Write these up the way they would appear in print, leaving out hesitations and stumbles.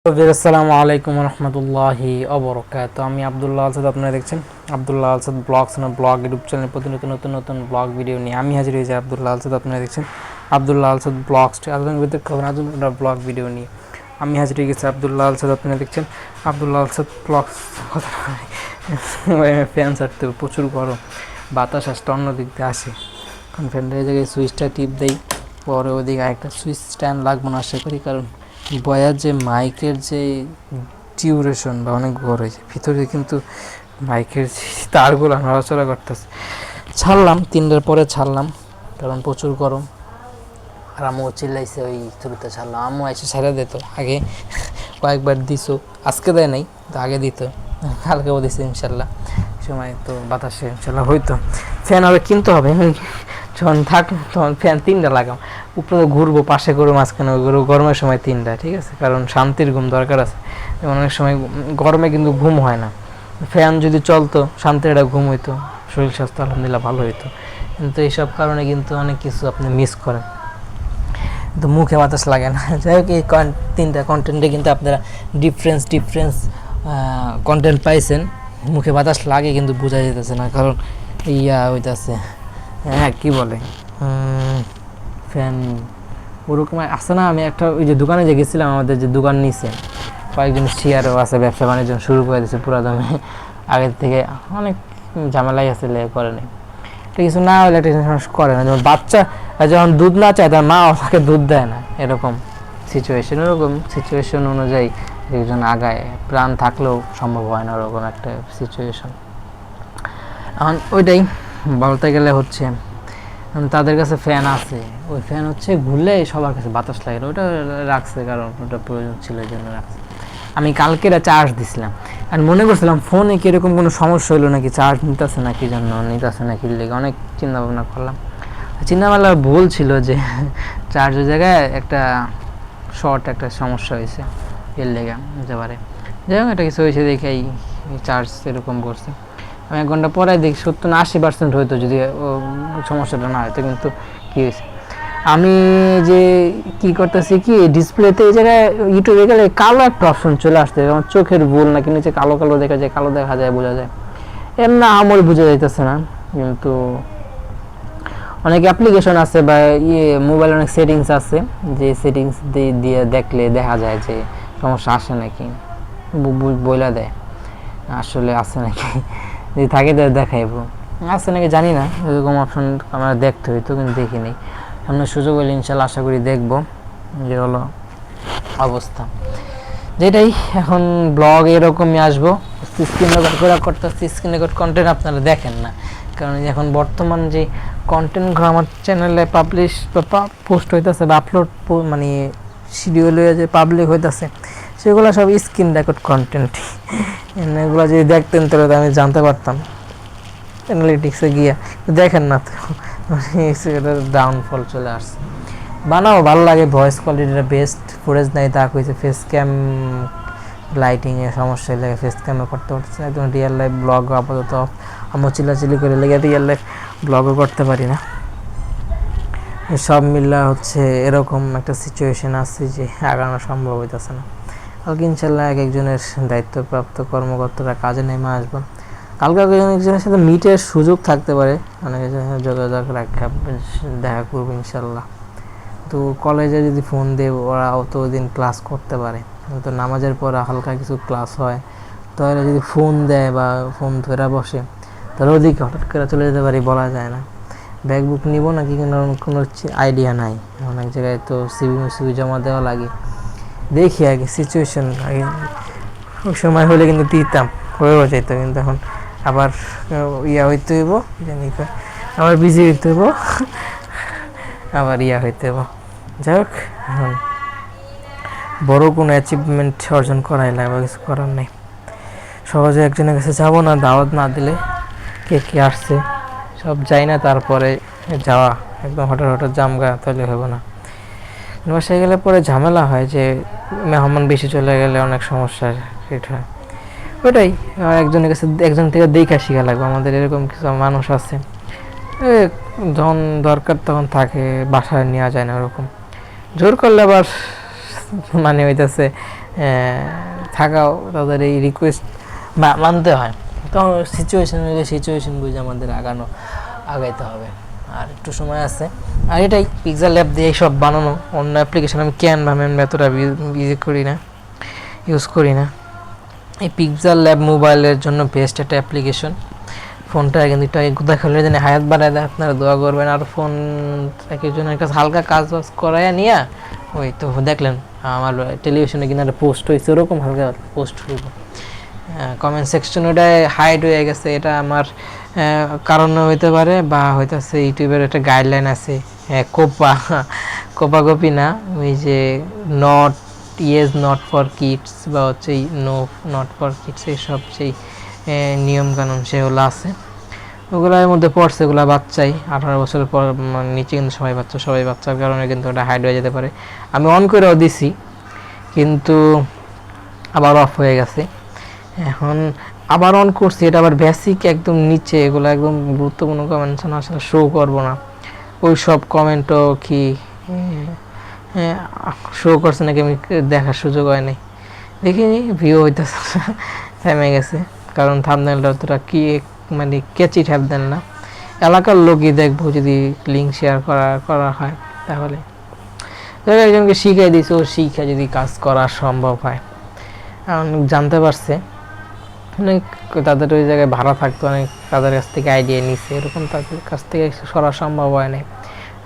আসসালামু আলাইকুম রহমতুল্লাহি অবরকাতুহু। আমি আব্দুল্লাহ আলসাদ, আপনারা দেখছেন আব্দুল্লাহ আলসাদ ব্লগস না ব্লগ ইউটিউব চ্যানেল। প্রতিনিয়ত নতুন নতুন ব্লগ ভিডিও নিয়ে আমি হাজির হয়েছি আব্দুল্লাহ আলসাদ। আপনারা দেখছেন আব্দুল্লাহ আলসাদ ব্লগস, আধুনিক খবর, আধুনিক ব্লগ ভিডিও নিয়ে আমি হাজির হয়ে গেছি আব্দুল্লাহ আলসাদ। আপনারা দেখছেন আব্দুল্লাহ আলসাদ ব্লগস। ফ্যান ছাড়তে প্রচুর গরম, বাতাস আসতে অন্য দিক দিয়ে আসে। কারণ ফ্যানটা এই জায়গায় সুইচটা টিপ দেই, পরে ওদিকে আরেকটা সুইচ স্ট্যান্ড লাগবো না আশা করি, কারণ বয়ার যে মাইকের যে ডিউরেশনটা অনেক বড় হয়েছে ভিতরে, কিন্তু মাইকের তারগুলো নড়াচড়া করতেছে। ছাড়লাম 3টার পরে ছাড়লাম, কারণ প্রচুর গরম। আর আম্মু চিল্লাইছে ওই থ্রুতে ছাড়লাম। আম্মু এসে ছেড়ে দিত আগে, কয়েকবার দিছো, আজকে দেয় নাই তো আগে দিত, কালকেও দিছে ইনশাল্লাহ। সময় তো বাতাসে ইনশাল্লাহ হইতো। ফ্যান আবার কিনতে হবে, যখন থাক তখন ফ্যান 3টা লাগাম, উপরে ঘুরবো, পাশে করবো, মাঝখানে ঘুরবো। গরমের সময় 3টা, ঠিক আছে, কারণ শান্তির ঘুম দরকার আছে। যেমন অনেক সময় গরমে কিন্তু ঘুম হয় না, ফ্যান যদি চলতো শান্তির একটা ঘুম হইতো, শরীর স্বাস্থ্য আলহামদুলিল্লাহ ভালো হইতো। কিন্তু এইসব কারণে কিন্তু অনেক কিছু আপনি মিস করেন, কিন্তু মুখে বাতাস লাগে না। যাই হোক, এই 3টা কন্টেন্টে কিন্তু আপনারা ডিফারেন্স কন্টেন্ট পাইছেন। মুখে বাতাস লাগে কিন্তু বোঝা যেতেছে না, কারণ হইতেছে, হ্যাঁ কী বলে, ফ্যান ওরকম আছে না। আমি একটা ওই যে দোকানে যে গেছিলাম, আমাদের যে দোকান নিচে কয়েকজন শেয়ারও আছে, ব্যবসা বাণিজ্য শুরু করে দিয়েছে পুরা দামে। আগের থেকে অনেক ঝামেলাই আছে, করে নেই এটা কিছু না হলে একটা জিনিস করে না। যেমন বাচ্চা যখন দুধ না চায়, তার মা তাকে দুধ দেয় না, এরকম সিচুয়েশন অনুযায়ী একজন আগায়, প্রাণ থাকলেও সম্ভব হয় না, ওরকম একটা সিচুয়েশন। এখন ওইটাই বলতে গেলে হচ্ছে, তাদের কাছে ফ্যান আছে, ওই ফ্যান হচ্ছে ঘুরলে সবার কাছে বাতাস লাগে, ওটা রাখছে কারণ ওটা প্রয়োজন ছিল, এই জন্য রাখছে। আমি কালকে চার্জ দিছিলাম, আর মনে করছিলাম ফোনে কীরকম কোনো সমস্যা হলো নাকি, চার্জ নিতেছে না কি জন্য, নিতেছে না কি লেগে অনেক চিন্তা ভাবনা করলাম। চিন্তাভাবনা ভুল ছিল যে চার্জের জায়গায় একটা একটা সমস্যা হয়েছে, এর লেগে হতে পারে। যাই হোক, এটা কিছু হয়েছে দেখে এই চার্জ এরকম করছে। আমি 1 ঘন্টা পরে দেখি 70-80% হইতো যদি সমস্যাটা না হয়তো। কিন্তু কী হয়েছে, আমি যে কী করতেছি কি, ডিসপ্লেতে এই জায়গায় ইউটিউবে গেলে কালো একটা অপশন চলে আসছে, আমার চোখের ভুল নাকি নিচে কালো কালো দেখা যায়, কালো দেখা যায়, বোঝা যায় এমন না, আমার বোঝা যাইতেছে না। কিন্তু অনেক অ্যাপ্লিকেশন আছে বা মোবাইলে অনেক সেটিংস আছে, যে সেটিংস দিয়ে দেখলে দেখা যায় যে সমস্যা আসে নাকি, বইলা দেয় আসলে আছে নাকি, যদি থাকে তাহলে দেখাইব, আছে নাকি জানি না, এরকম অপশন আমরা দেখতে হইতো, কিন্তু দেখি নেই। সামনে সুযোগ হলে ইনশাল্লাহ আশা করি দেখবো। যে হলো অবস্থা, যেটাই এখন ব্লগ এরকমই আসবো, স্ক্রিন রেকর্ড করে করতেছি। স্ক্রিন রেকর্ড কন্টেন্ট আপনারা দেখেন না, কারণ এখন বর্তমান যে কন্টেন্টগুলো আমার চ্যানেলে পাবলিশ বা পোস্ট হইতেছে বা আপলোড মানে শিডিউল হয়ে যে পাবলিক হইতেছে, সেগুলো সব স্ক্রিন রেকর্ড কন্টেন্ট। এগুলো যদি দেখতেন তাহলে আমি জানতে পারতাম অ্যানালিটিক্সে গিয়ে, দেখেন না তো, ডাউনফল চলে আসছে। বানাও ভালো লাগে, ভয়েস কোয়ালিটিটা বেস্ট, ফুটেজ নেই তা কইছে, ফেস ক্যাম লাইটিংয়ের সমস্যা লাগে, ফেস ক্যামে করতে পারছে, একদম রিয়েল লাইফ ব্লগ আপাতত আমার চিল্লাচিল্লি করে লেগে রিয়েল লাইফ ব্লগও করতে পারি না। সব মিলা হচ্ছে এরকম একটা সিচুয়েশন আছে যে আগানো সম্ভব হইতেছে না। কালকে ইনশাল্লাহ একজনের দায়িত্বপ্রাপ্ত কর্মকর্তারা কাজে নেমে আসবেন। কালকে একজনের সাথে মিটের সুযোগ থাকতে পারে, অনেকের সাথে যোগাযোগ রাখা, দেখা করবো ইনশাল্লাহ। তো কলেজে যদি ফোন দেব, ওরা অতদিন ক্লাস করতে পারে, তো নামাজের পর হালকা কিছু ক্লাস হয়, তাহলে যদি ফোন দেয় বা ফোন ধরে বসে, তাহলে ওদিকে হঠাৎ করে চলে যেতে পারি, বলা যায় না। ব্যাগ বুক নিব নাকি কোনো আইডিয়া নাই। অনেক জায়গায় তো সিভি জমা দেওয়া লাগে, দেখি আগে সিচুয়েশন, আগে ওই সময় হলে কিন্তু দিতাম, হয়েও যেত। কিন্তু এখন আবার হইতে হইব, জানি আবার বিজি হইতে হইব, আবার হইতে হইব। যাই হোক, এখন বড় কোনো অ্যাচিভমেন্ট অর্জন করাই লাগবে, কিছু করার নেই। সহজে একজনের কাছে যাবো না, দাওয়াত না দিলে, কে আসছে সব যাই না, তারপরে যাওয়া একদম হঠাৎ জামগা, তাহলে হবে না। বাসায় গেলে পরে ঝামেলা হয়, যে মেহমান বেশি চলে গেলে অনেক সমস্যা ক্রিয়েট হয়। ওইটাই একজনের কাছে, একজন থেকে দেখা শিখা লাগবে। আমাদের এরকম কিছু মানুষ আছে, যখন দরকার তখন থাকে, বাসায় নেওয়া যায় না, ওরকম জোর করলে আবার মানে হইতেছে থাকাও তাদের এই রিকোয়েস্ট মানতে হয়। তো সিচুয়েশন বুঝে আমাদের আগাইতে হবে। আর একটু সময় আছে। আর এটাই পিক্সেল ল্যাব দিয়ে সব বানানো। অন্য অ্যাপ্লিকেশন আমি ক্যানভা এতটা ইউজ করি না। এই পিক্সেল ল্যাব মোবাইলের জন্য বেস্ট একটা অ্যাপ্লিকেশন। ফোনটা কিন্তু একটু আগে কোথায় খুলে যেন হায়াত বাড়ায় দেয়, আপনারা দোয়া করবেন। আর ফোন একজনের কাছে হালকা কাজ বাজ করায় নিয়ে ওই তো দেখলেন আমার টেলিভিশনে কিনা একটা পোস্ট হয়েছে, ওরকম হালকা পোস্ট হইব। কমেন্ট সেকশন ওটায় হাইড হয়ে গেছে, এটা আমার কারণে হইতে পারে, বা হইতেছে ইউটিউবের একটা গাইডলাইন আছে কোপি না, ওই যে নট নট ফর কিডস বা হচ্ছে নো নট ফর কিডস, এইসব সেই নিয়মকানুন সেগুলো আছে, ওগুলোর মধ্যে পড়ছে। ওগুলো বাচ্চাই 18 বছরের পর নিচে কিন্তু সবাই বাচ্চার কারণে কিন্তু ওটা হাইড হয়ে যেতে পারে। আমি অন করেও দিছি কিন্তু আবার অফ হয়ে গেছে। এখন আবার অন করছি, এটা আবার বেসিক একদম নিচে, এগুলো একদম গুরুত্বপূর্ণ কমেন্ট আসলে শো করবো না। ওই সব কমেন্টও কি শো করছে নাকি আমি দেখার সুযোগ হয় নাই, দেখিনি, ভিউ হইতেছে থেমে গেছে। কারণ থাম্বনেলটা অতটা কি মানে ক্যাচি থাম্বনেল না, এলাকার লোকই দেখবো যদি লিঙ্ক শেয়ার করা হয় তাহলে। একজনকে শিখাই দিয়েছে, ও শিখা যদি কাজ করা সম্ভব হয়। জানতে পারছে অনেক, তাদের ওই জায়গায় ভাড়া থাকতো, অনেক তাদের কাছ থেকে আইডিয়া নিছে, এরকম তাদের কাছ থেকে সরা সম্ভব হয় নাই।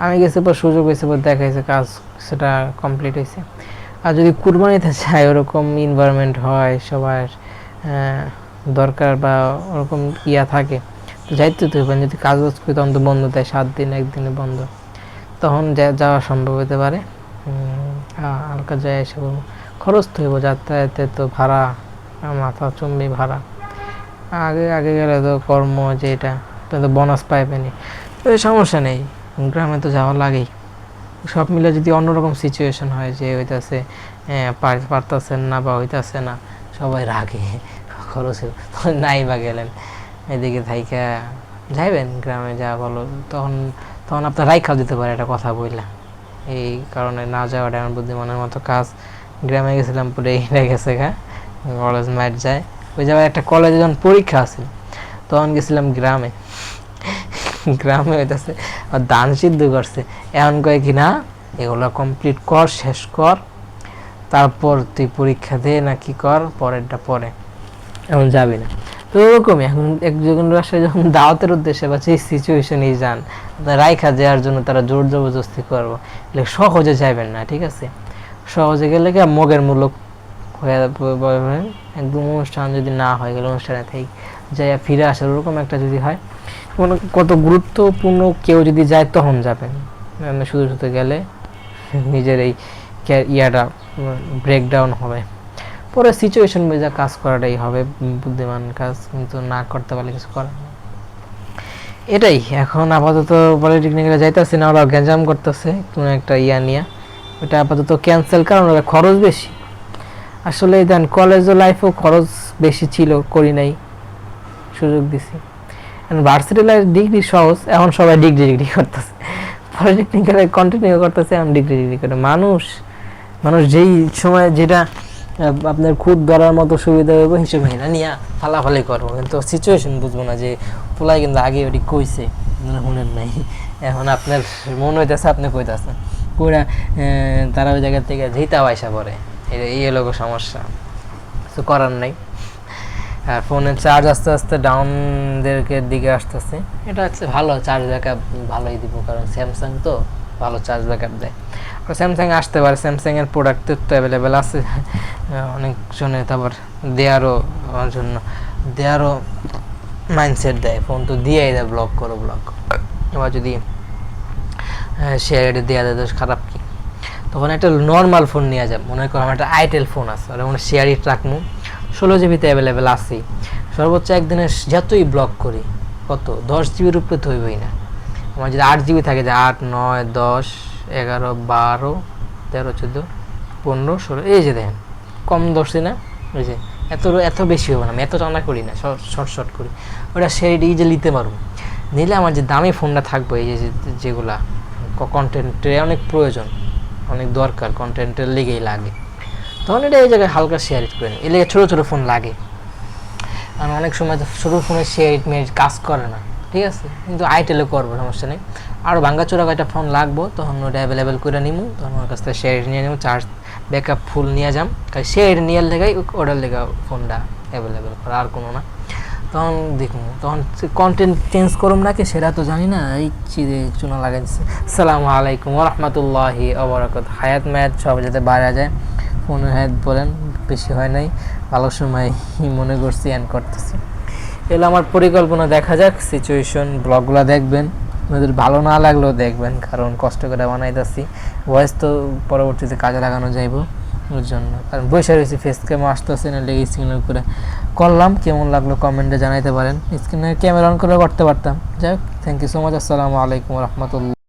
আমি গেছি পর সুযোগ হয়েছে পর দেখাইছে কাজ, সেটা কমপ্লিট হয়েছে। আর যদি কুরবানিতে চায় ওরকম এনভায়রনমেন্ট হয়, সবার দরকার বা ওরকম থাকে, তো যাইতে তো হবে। যদি কাজ বাজ করি তখন তো বন্ধ দেয়, 7 দিন 1 দিনে বন্ধ, তখন যাওয়া সম্ভব হতে পারে। হালকা যায় এসে খরচ তো হইব, যাতায়াতে তো ভাড়া মাথা চুম্বি ভাড়া। আগে গেলে তো কর্ম যেটা তো বোনাস পাইবেনি, তো সমস্যা নেই, গ্রামে তো যাওয়া লাগেই। সব মিলে যদি অন্যরকম সিচুয়েশন হয় যে হইতেছে পারতেছেন না বা হইতেছে না, সবাই রাগে খরচের, তখন নাই বা গেলেন এদিকে থাইকা যাইবেন গ্রামে, যা বলো তখন আপনার রাইখাও দিতে পারে একটা কথা বললাম। এই কারণে না যাওয়াটা আমার বুদ্ধিমানের মতো কাজ। গ্রামে গেছিলাম পুরো এইটা গেছে কলেজ মাঠ যায়, ওই জায়গায় একটা কলেজে যখন পরীক্ষা আছে তখন গেছিলাম গ্রামে হইতেছে ধান সিদ্ধ করছে, এমন কয়ে কি না এগুলো কমপ্লিট কর, শেষ কর, তারপর তুই পরীক্ষা দে না কি কর, পরেরটা পরে, এমন যাবি না। তো ওরকমই এখন একজন রাষ্ট্রে যখন দাওয়াতের উদ্দেশ্যে বা সেই সিচুয়েশনেই যান, রাইখা যাওয়ার জন্য তারা জোর জবরদস্তি করবো, সহজে যাইবেন না, ঠিক আছে? সহজে গেলে কি মগের মূলক হয়ে একদম অনুষ্ঠান যদি না হয়, গেলে অনুষ্ঠানে থেকে যাইয়া ফিরে আসার ওরকম একটা যদি হয়, কত গুরুত্বপূর্ণ কেউ যদি যায় তখন যাবেন, শুধু গেলে নিজের এই ইয়াটা ব্রেকডাউন হবে, পরে সিচুয়েশন বুঝে কাজ করাটাই হবে বুদ্ধিমান কাজ, কিন্তু না করতে পারলে কিছু করার নেই। এটাই এখন আপাতত পলিটেকনিকে যাইতেছি না, ওরা গ্যাঞ্জাম করতেছে কোনো একটা নিয়ে, ওটা আপাতত ক্যান্সেল, কারণ ওরা খরচ বেশি। আসলে দেন কলেজ লাইফেও খরচ বেশি ছিল, করি নাই, সুযোগ দিছি। ভার্সিটি লাইফ ডিগ্রি সহজ, এখন সবাই ডিগ্রি করতেছে, পলিটেকনিক্যালে কন্টিনিউ করতেছে, এখন ডিগ্রি করে। মানুষ যেই সময় যেটা আপনার খুব ধরার মতো সুবিধা হবে হিসেবে না নিয়ে ফালাফালি করবো, কিন্তু সিচুয়েশন বুঝবো না যে পোলাই কিন্তু আগে ওটি কইছে শুনেন নাই, এখন আপনার মনে হইতেছে আপনি কইতেছেন পুরা, তারা ওই জায়গা থেকে যেটা পয়সা পড়ে, এই হলো সমস্যা, কিছু করার নাই। আর ফোনের চার্জ আস্তে আস্তে ডাউনদের দিকে আসতেছে, এটা হচ্ছে ভালো, চার্জ ব্যাকআপ ভালোই দিব, কারণ স্যামসাং তো ভালো চার্জ ব্যাকআপ দেয়। স্যামসাং আসতে পারে, স্যামসাংয়ের প্রোডাক্ট তো অ্যাভেলেবেল আছে অনেকজনে, তারপর দেয়ারও মাইন্ডসেট দেয়, ফোন তো দিয়েই দেয় ব্লক করো, এবার যদি শেয়ার দেওয়া দেয় তো খারাপ কি, তখন একটা নর্মাল ফোন নিয়ে যাবে, মনে করো আমার একটা আইটেল ফোন আছে, ওটা মনে শেয়ারই রাখবো, 16 জিবিতে অ্যাভেলেবেল আছে, সর্বোচ্চ একদিনে যতই ব্লক করি কত 10 জিবির উপরে তো হইবই না। আমার যদি 8 জিবি থাকে, যে 8, 9, 10, 11, 12, 13, 14, 15, 16, এই যে দেখেন কম ধরছি না, ওই যে এত বেশি হবে না, আমি এত টানা করি না, শর্ট করি, ওটা সেই যে নিতে পারবো। নিলে আমার যে দামি ফোনটা থাকবে, এই যেগুলা কন্টেন্টের অনেক প্রয়োজন, অনেক দরকার, কন্টেন্টের লেগেই লাগে, তখন এটা এই জায়গায় হালকা শেয়ার করে নিই, এলে ছোটো ছোটো ফোন লাগে। আর অনেক সময় তো ছোটো ফোনে শেয়ার মেয়ে কাজ করে না, ঠিক আছে, কিন্তু আইটেলে করবো, সমস্যা নেই। আরও ভাঙ্গাচোরা কয়টা ফোন লাগবো, তখন ওটা অ্যাভেলেবেল করে নিবো, তখন ওর কাছ থেকে শেয়ার নিয়ে নেবো, চার্জ ব্যাকআপ ফুল নিয়ে যাম, কারণ শেয়ার নেওয়ার লেগাই ওটার লেগা ফোনটা অ্যাভেলেবেল করা, আর কোনো না। তখন দেখুন, তখন কন্টেন্ট চেঞ্জ করুম নাকি সেটা তো জানি না, এই চিরে চুনা লাগাই দিচ্ছে। আসসালামু আলাইকুম ওয়া রাহমাতুল্লাহি ওয়া বারাকাতুহু। হায়াত মায়াত সব যাতে বাইরে যায়, ফোনের হায়াত বলেন, বেশি হয় নাই, ভালো সময় মনে করছি এন্ড করতেছি। এগুলো আমার পরিকল্পনা, দেখা যাক সিচুয়েশন। ব্লগগুলো দেখবেন, আপনাদের ভালো না লাগলেও দেখবেন, কারণ কষ্ট করে বানাইতেছি, ভয়েস তো পরবর্তীতে কাজে লাগানো যাইব ওর জন্য। কারণ বসে রয়েছি, ফেস ক্যামও আসতেছে না, লেগে স্ক্রিনের করে করলাম। কেমন লাগলো কমেন্টে জানাইতে পারেন, স্ক্রিনের ক্যামেরা অন করে করতে পারতাম। যাই হোক, থ্যাংক ইউ সো মাচ। আসসালামু আলাইকুম রহমতুল্লাহ।